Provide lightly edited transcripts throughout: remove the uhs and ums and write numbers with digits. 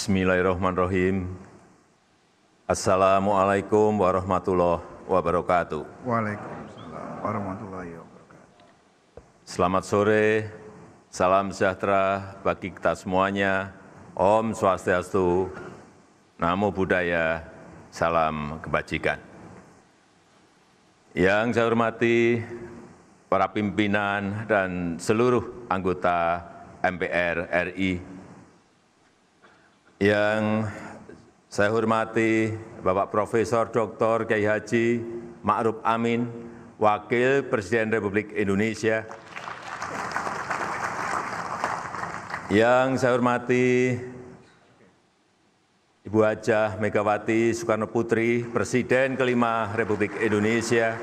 Bismillahirrahmanirrahim. Assalamualaikum warahmatullahi wabarakatuh. Waalaikumsalam warahmatullahi wabarakatuh. Selamat sore, salam sejahtera bagi kita semuanya. Om Swastiastu, Namo Buddhaya, salam kebajikan. Yang saya hormati para pimpinan dan seluruh anggota MPR RI, yang saya hormati Bapak Profesor Dr. Kiai Haji Ma'ruf Amin, Wakil Presiden Republik Indonesia. Yang saya hormati Ibu Hajah Megawati Soekarno Putri, Presiden kelima Republik Indonesia.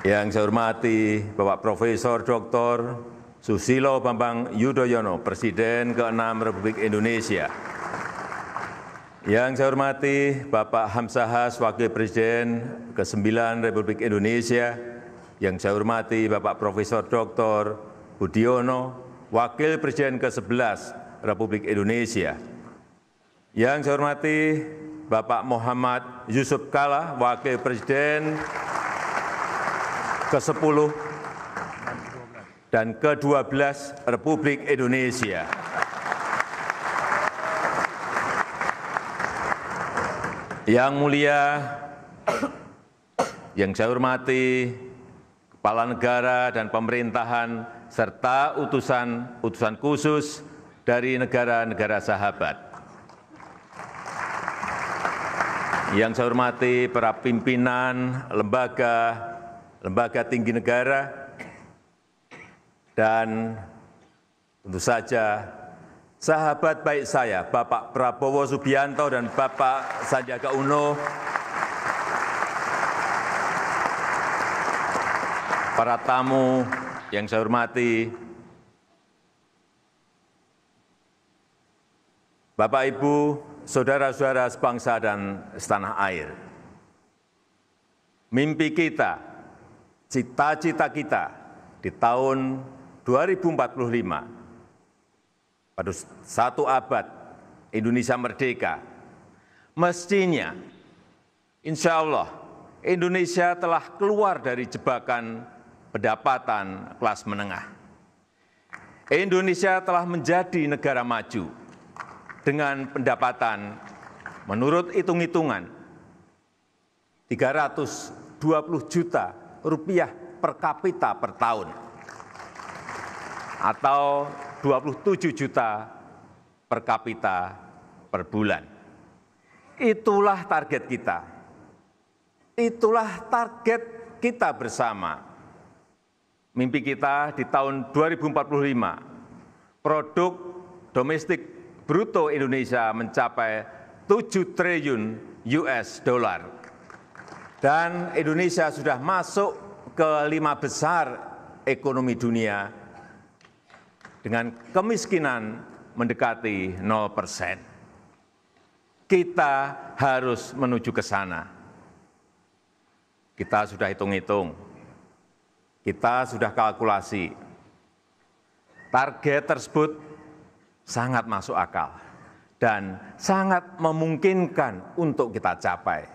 Yang saya hormati Bapak Profesor Dr. Susilo Bambang Yudhoyono, Presiden ke-6 Republik Indonesia. Yang saya hormati Bapak Hamzahas, Wakil Presiden ke-9 Republik Indonesia. Yang saya hormati Bapak Profesor Dr. Budiono, Wakil Presiden ke-11 Republik Indonesia. Yang saya hormati Bapak Muhammad Yusuf Kalla, Wakil Presiden ke-10 dan ke-12 Republik Indonesia. Yang mulia, yang saya hormati Kepala Negara dan Pemerintahan serta utusan khusus dari negara-negara sahabat. Yang saya hormati para pimpinan lembaga tinggi negara, dan tentu saja sahabat baik saya, Bapak Prabowo Subianto dan Bapak Sandiaga Uno, para tamu yang saya hormati, Bapak Ibu, saudara-saudara sebangsa dan setanah air. Mimpi kita, cita-cita kita di tahun 2045, pada satu abad Indonesia merdeka, mestinya insya Allah Indonesia telah keluar dari jebakan pendapatan kelas menengah. Indonesia telah menjadi negara maju dengan pendapatan menurut hitung-hitungan 320 juta rupiah per kapita per tahun, atau 27 juta per kapita per bulan. Itulah target kita. Itulah target kita bersama. Mimpi kita di tahun 2045, produk domestik bruto Indonesia mencapai 7 triliun US dollar. Dan Indonesia sudah masuk ke 5 besar ekonomi dunia dengan kemiskinan mendekati 0%. Kita harus menuju ke sana. Kita sudah hitung-hitung, kita sudah kalkulasi. Target tersebut sangat masuk akal dan sangat memungkinkan untuk kita capai.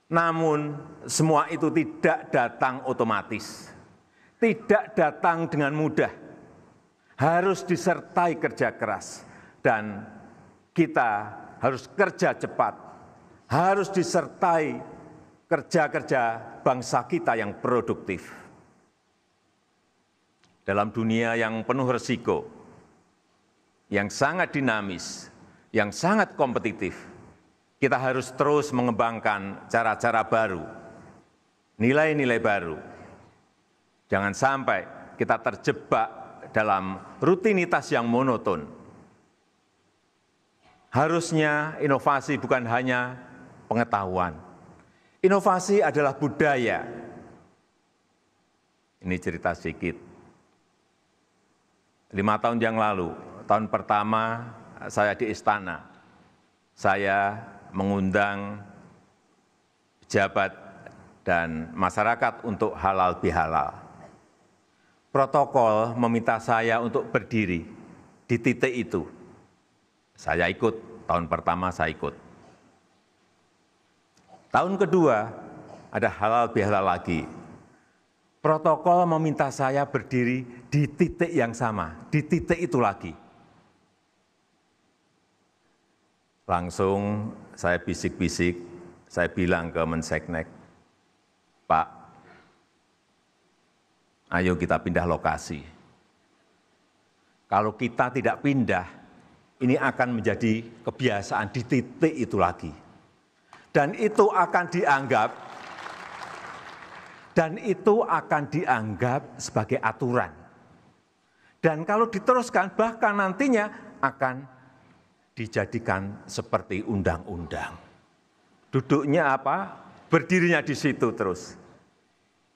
Namun, semua itu tidak datang otomatis, tidak datang dengan mudah. Harus disertai kerja keras, dan kita harus kerja cepat, harus disertai kerja-kerja bangsa kita yang produktif. Dalam dunia yang penuh risiko, yang sangat dinamis, yang sangat kompetitif, kita harus terus mengembangkan cara-cara baru, nilai-nilai baru. Jangan sampai kita terjebak dalam rutinitas yang monoton. Harusnya inovasi bukan hanya pengetahuan. Inovasi adalah budaya. Ini cerita sedikit. 5 tahun yang lalu, tahun pertama saya di istana, saya mengundang pejabat dan masyarakat untuk halal bihalal. Protokol meminta saya untuk berdiri di titik itu. Saya ikut, tahun pertama saya ikut. Tahun kedua, ada halal bihalal lagi. Protokol meminta saya berdiri di titik yang sama, di titik itu lagi. Langsung saya bisik-bisik, saya bilang ke Menseknek, Pak, ayo kita pindah lokasi. Kalau kita tidak pindah, ini akan menjadi kebiasaan di titik itu lagi. Dan itu akan dianggap sebagai aturan. Dan kalau diteruskan, bahkan nantinya akan dijadikan seperti undang-undang. Duduknya apa? Berdirinya di situ terus.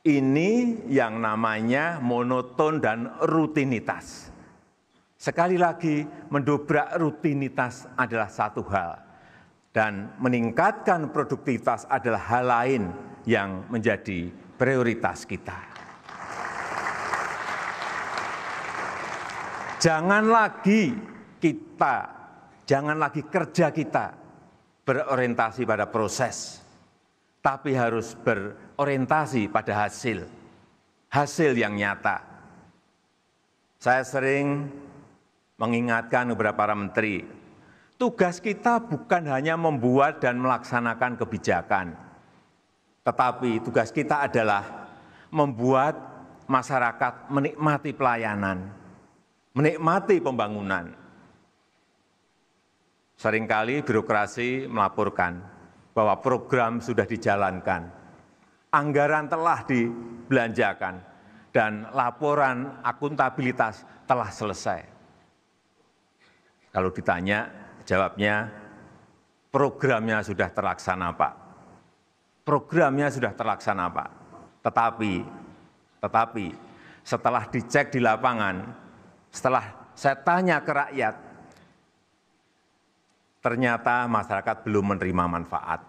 Ini yang namanya monoton dan rutinitas. Sekali lagi, mendobrak rutinitas adalah satu hal. Dan meningkatkan produktivitas adalah hal lain yang menjadi prioritas kita. Jangan lagi kerja kita berorientasi pada proses, tapi harus berorientasi pada hasil yang nyata. Saya sering mengingatkan beberapa para menteri, tugas kita bukan hanya membuat dan melaksanakan kebijakan, tetapi tugas kita adalah membuat masyarakat menikmati pelayanan, menikmati pembangunan. Seringkali birokrasi melaporkan bahwa program sudah dijalankan, anggaran telah dibelanjakan, dan laporan akuntabilitas telah selesai. Kalau ditanya, jawabnya, programnya sudah terlaksana, Pak. Programnya sudah terlaksana, Pak. Tetapi setelah dicek di lapangan, setelah saya tanya ke rakyat, ternyata masyarakat belum menerima manfaat.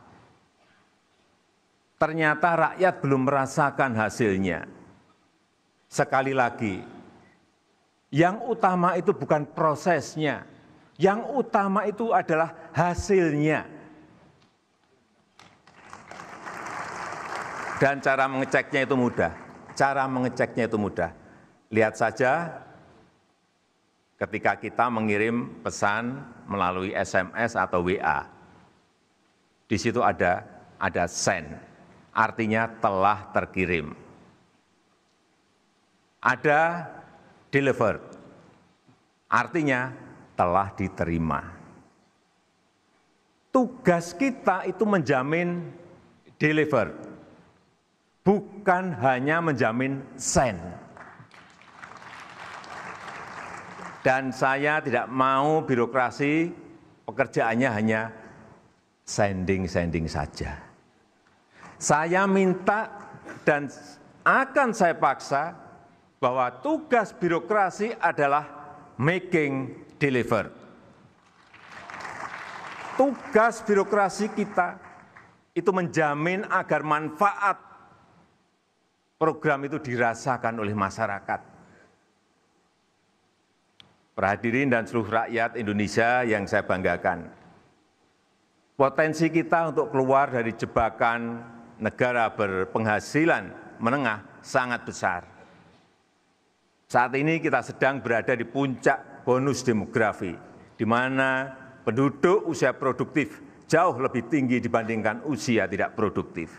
Ternyata rakyat belum merasakan hasilnya. Sekali lagi, yang utama itu bukan prosesnya, yang utama itu adalah hasilnya. Dan cara mengeceknya itu mudah. Lihat saja ketika kita mengirim pesan melalui SMS atau WA. Di situ ada send, artinya telah terkirim. Ada delivered, artinya telah diterima. Tugas kita itu menjamin delivered, bukan hanya menjamin send. Dan saya tidak mau birokrasi pekerjaannya hanya sending saja. Saya minta dan akan saya paksa bahwa tugas birokrasi adalah making deliver. Tugas birokrasi kita itu menjamin agar manfaat program itu dirasakan oleh masyarakat. Para hadirin dan seluruh rakyat Indonesia yang saya banggakan, potensi kita untuk keluar dari jebakan negara berpenghasilan menengah sangat besar. Saat ini kita sedang berada di puncak bonus demografi, di mana penduduk usia produktif jauh lebih tinggi dibandingkan usia tidak produktif.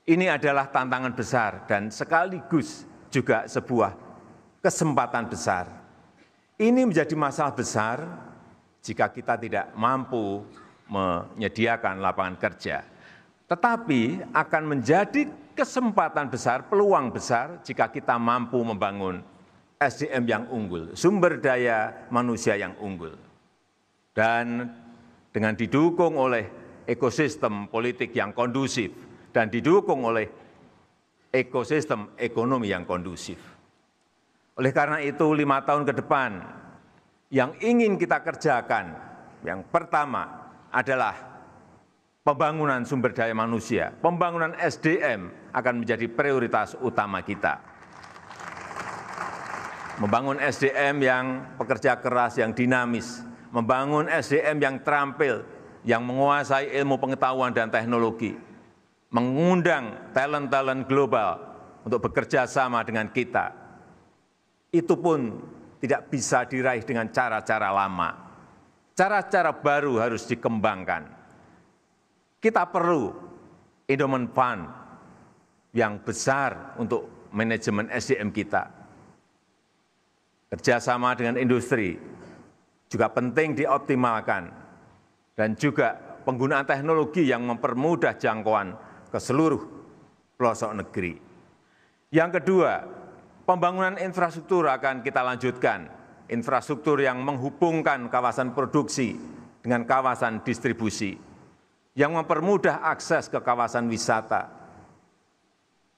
Ini adalah tantangan besar dan sekaligus juga sebuah kesempatan besar. Ini menjadi masalah besar jika kita tidak mampu menyediakan lapangan kerja. Tetapi akan menjadi kesempatan besar, peluang besar jika kita mampu membangun SDM yang unggul, sumber daya manusia yang unggul. Dan dengan didukung oleh ekosistem politik yang kondusif dan didukung oleh ekosistem ekonomi yang kondusif. Oleh karena itu 5 tahun ke depan yang ingin kita kerjakan, yang pertama adalah pembangunan sumber daya manusia, pembangunan SDM akan menjadi prioritas utama kita. Membangun SDM yang pekerja keras, yang dinamis, membangun SDM yang terampil, yang menguasai ilmu pengetahuan dan teknologi, mengundang talent-talent global untuk bekerja sama dengan kita. Itu pun tidak bisa diraih dengan cara-cara lama. Cara-cara baru harus dikembangkan. Kita perlu endowment fund yang besar untuk manajemen SDM kita. Kerjasama dengan industri juga penting dioptimalkan, dan juga penggunaan teknologi yang mempermudah jangkauan ke seluruh pelosok negeri. Yang kedua, pembangunan infrastruktur akan kita lanjutkan, infrastruktur yang menghubungkan kawasan produksi dengan kawasan distribusi, yang mempermudah akses ke kawasan wisata,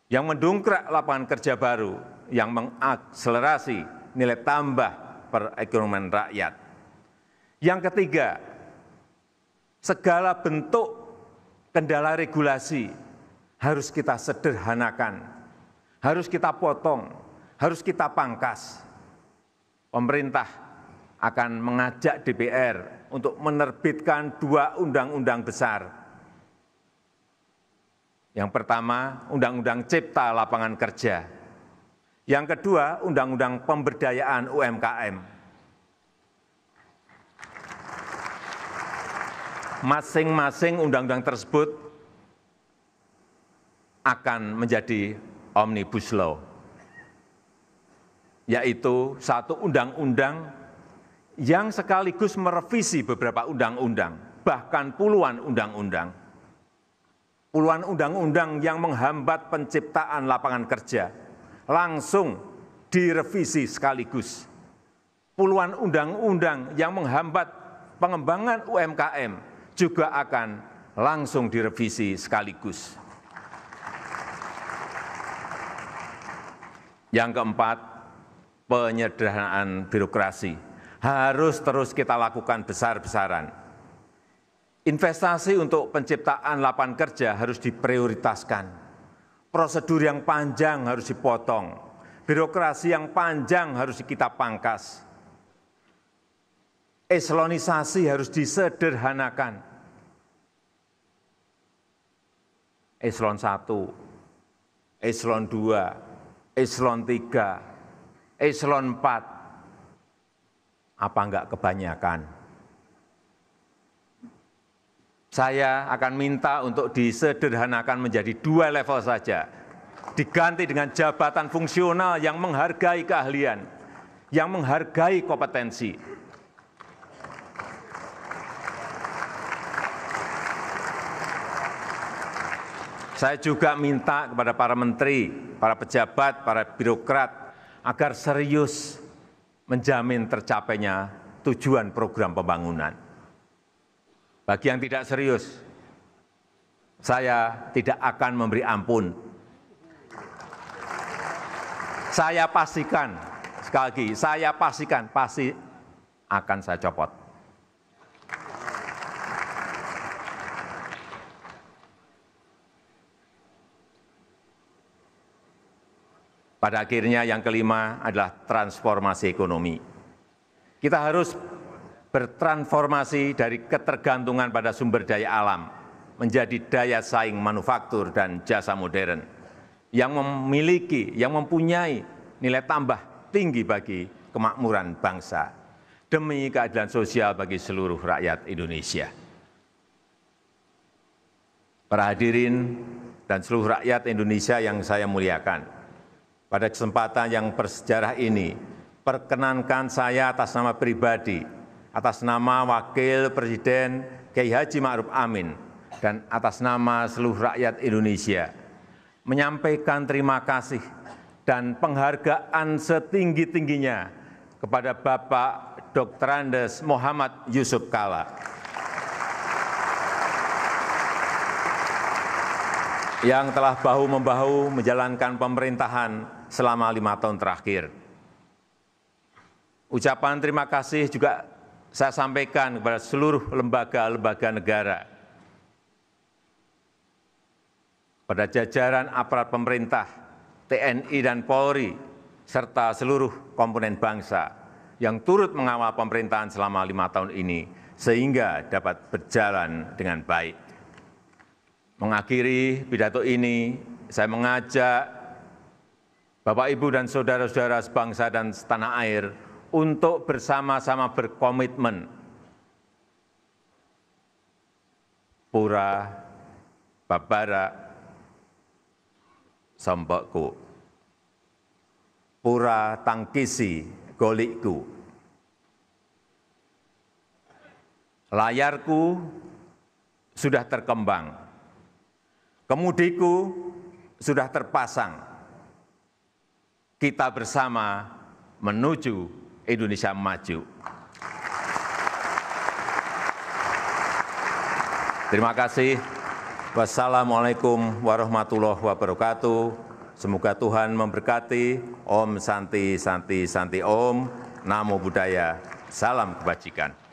yang mendongkrak lapangan kerja baru, yang mengakselerasi nilai tambah perekonomian rakyat. Yang ketiga, segala bentuk kendala regulasi harus kita sederhanakan, harus kita potong, harus kita pangkas. Pemerintah akan mengajak DPR untuk menerbitkan 2 undang-undang besar. Yang pertama, Undang-Undang Cipta Lapangan Kerja. Yang kedua, Undang-Undang Pemberdayaan UMKM. Masing-masing undang-undang tersebut akan menjadi omnibus law, yaitu satu undang-undang yang sekaligus merevisi beberapa undang-undang, bahkan puluhan undang-undang. Puluhan undang-undang yang menghambat penciptaan lapangan kerja langsung direvisi sekaligus. Puluhan undang-undang yang menghambat pengembangan UMKM juga akan langsung direvisi sekaligus. Yang keempat, penyederhanaan birokrasi harus terus kita lakukan besar-besaran. Investasi untuk penciptaan lapangan kerja harus diprioritaskan. Prosedur yang panjang harus dipotong. Birokrasi yang panjang harus kita pangkas. Eselonisasi harus disederhanakan. Eselon 1, Eselon 2, Eselon 3, Eselon 4. Apa enggak kebanyakan? Saya akan minta untuk disederhanakan menjadi 2 level saja. Diganti dengan jabatan fungsional yang menghargai keahlian, yang menghargai kompetensi. Saya juga minta kepada para menteri, para pejabat, para birokrat agar serius menjamin tercapainya tujuan program pembangunan. Bagi yang tidak serius, saya tidak akan memberi ampun. Saya pastikan, sekali lagi, saya pastikan pasti akan saya copot. Pada akhirnya yang kelima adalah transformasi ekonomi. Kita harus bertransformasi dari ketergantungan pada sumber daya alam menjadi daya saing manufaktur dan jasa modern yang memiliki, yang mempunyai nilai tambah tinggi bagi kemakmuran bangsa demi keadilan sosial bagi seluruh rakyat Indonesia. Para hadirin dan seluruh rakyat Indonesia yang saya muliakan, pada kesempatan yang bersejarah ini, perkenankan saya atas nama pribadi, atas nama Wakil Presiden Kiai Haji Ma'ruf Amin, dan atas nama seluruh rakyat Indonesia, menyampaikan terima kasih dan penghargaan setinggi-tingginya kepada Bapak Dr. Andes Muhammad Yusuf Kalla, yang telah bahu-membahu menjalankan pemerintahan selama 5 tahun terakhir. Ucapan terima kasih juga saya sampaikan kepada seluruh lembaga-lembaga negara, pada jajaran aparat pemerintah, TNI dan Polri, serta seluruh komponen bangsa yang turut mengawal pemerintahan selama 5 tahun ini sehingga dapat berjalan dengan baik. Mengakhiri pidato ini, saya mengajak Bapak, Ibu, dan saudara-saudara sebangsa dan setanah air untuk bersama-sama berkomitmen pura babara sombokku, pura tangkisi golikku, layarku sudah terkembang, kemudiku sudah terpasang, kita bersama menuju Indonesia maju. Terima kasih. Wassalamualaikum warahmatullahi wabarakatuh. Semoga Tuhan memberkati. Om Santi Santi Santi Om. Namo Buddhaya. Salam kebajikan.